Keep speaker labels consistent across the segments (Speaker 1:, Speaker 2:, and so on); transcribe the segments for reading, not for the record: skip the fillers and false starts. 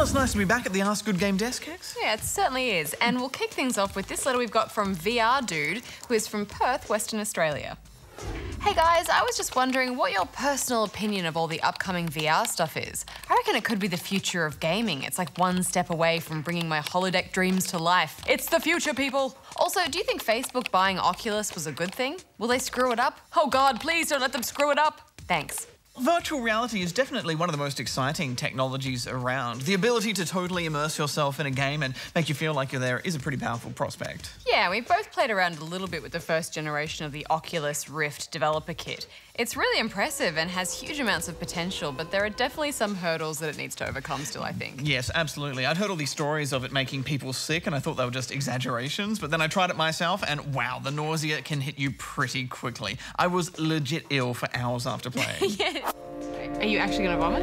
Speaker 1: Well, it's nice to be back at the Ask Good Game desk, Hex.
Speaker 2: Yeah, it certainly is. And we'll kick things off with this letter we've got from VR Dude, who is from Perth, Western Australia. Hey guys, I was just wondering what your personal opinion of all the upcoming VR stuff is. I reckon it could be the future of gaming. It's like one step away from bringing my holodeck dreams to life. It's the future, people. Also, do you think Facebook buying Oculus was a good thing? Will they screw it up? Oh God, please don't let them screw it up. Thanks.
Speaker 1: Virtual reality is definitely one of the most exciting technologies around. The ability to totally immerse yourself in a game and make you feel like you're there is a pretty powerful prospect.
Speaker 2: Yeah, we both played around a little bit with the first generation of the Oculus Rift developer kit. It's really impressive and has huge amounts of potential, but there are definitely some hurdles that it needs to overcome still, I think.
Speaker 1: Yes, absolutely. I'd heard all these stories of it making people sick and I thought they were just exaggerations, but then I tried it myself and wow, the nausea can hit you pretty quickly. I was legit ill for hours after playing.
Speaker 2: Yeah. Are you actually going to vomit?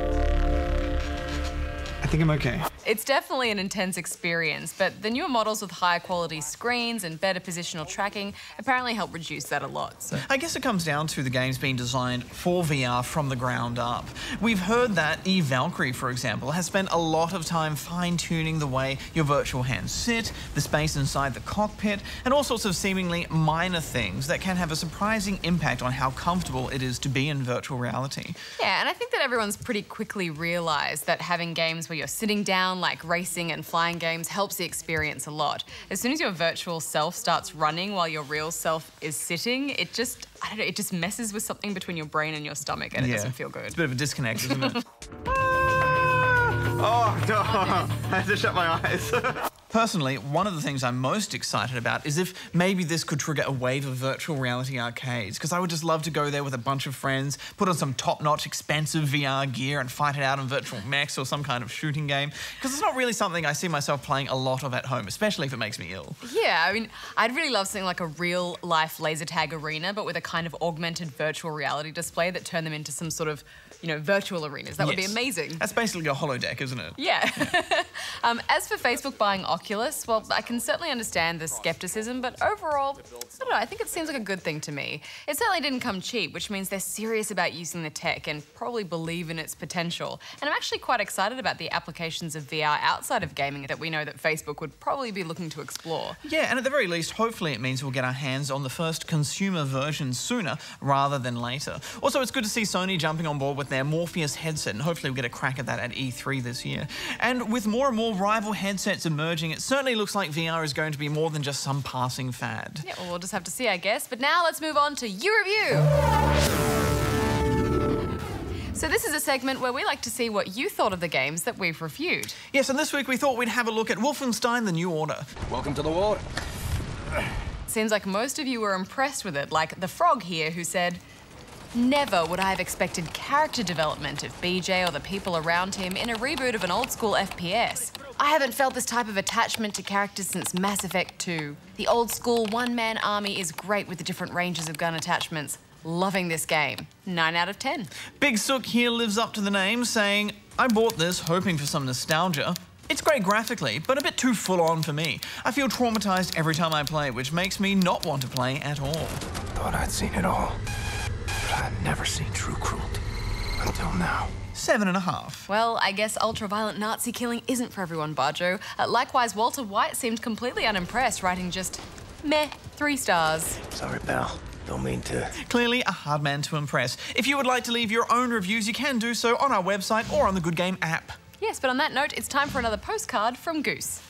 Speaker 1: I think I'm okay.
Speaker 2: It's definitely an intense experience, but the newer models with higher quality screens and better positional tracking apparently help reduce that a lot. So
Speaker 1: I guess it comes down to the games being designed for VR from the ground up. We've heard that Eve Valkyrie, for example, has spent a lot of time fine-tuning the way your virtual hands sit, the space inside the cockpit, and all sorts of seemingly minor things that can have a surprising impact on how comfortable it is to be in virtual reality.
Speaker 2: yeah, and I think that everyone's pretty quickly realised that having games where you're sitting down, like racing and flying games, helps the experience a lot. As soon as your virtual self starts running while your real self is sitting, it just, I don't know, it just messes with something between your brain and your stomach and it doesn't feel good.
Speaker 1: It's a bit of a disconnect, isn't it? Oh, no. I had to shut my eyes. Personally, one of the things I'm most excited about is if maybe this could trigger a wave of virtual reality arcades, because I would just love to go there with a bunch of friends, put on some top-notch expensive VR gear and fight it out in virtual mechs or some kind of shooting game, because it's not really something I see myself playing a lot of at home, especially if it makes me ill.
Speaker 2: Yeah, I mean, I'd really love something like a real-life laser tag arena, but with a kind of augmented virtual reality display that turned them into some sort of, you know, virtual arenas. That would be amazing.
Speaker 1: That's basically a holodeck, isn't it?
Speaker 2: Yeah. As for Facebook buying Oculus, well, I can certainly understand the skepticism, but overall, I don't know, I think it seems like a good thing to me. It certainly didn't come cheap, which means they're serious about using the tech and probably believe in its potential. And I'm actually quite excited about the applications of VR outside of gaming that we know that Facebook would probably be looking to explore.
Speaker 1: Yeah, and at the very least, hopefully it means we'll get our hands on the first consumer version sooner rather than later. Also, it's good to see Sony jumping on board with their Morpheus headset, and hopefully we'll get a crack at that at E3 this year. And with more and more rival headsets emerging, it certainly looks like VR is going to be more than just some passing fad.
Speaker 2: Yeah, well, we'll just have to see, I guess. But now let's move on to You Review. So this is a segment where we like to see what you thought of the games that we've reviewed.
Speaker 1: Yes, and this week we thought we'd have a look at Wolfenstein: The New Order.
Speaker 3: Welcome to the water.
Speaker 2: Seems like most of you were impressed with it, like the Frog here, who said, "Never would I have expected character development of BJ or the people around him in a reboot of an old-school FPS. I haven't felt this type of attachment to characters since Mass Effect 2. The old-school one-man army is great with the different ranges of gun attachments. Loving this game. 9 out of 10.
Speaker 1: Big Sook here lives up to the name, saying, I bought this hoping for some nostalgia. It's great graphically, but a bit too full-on for me. I feel traumatized every time I play, which makes me not want to play at all.
Speaker 3: Thought I'd seen it all, but I'd never seen true cruelty until now.
Speaker 1: 7.5.
Speaker 2: Well, I guess ultra-violent Nazi killing isn't for everyone, Barjo. Likewise, Walter White seemed completely unimpressed, writing just, meh, 3 stars.
Speaker 3: Sorry, pal. Don't mean to.
Speaker 1: Clearly a hard man to impress. If you would like to leave your own reviews, you can do so on our website or on the Good Game app.
Speaker 2: Yes, but on that note, it's time for another postcard from Goose.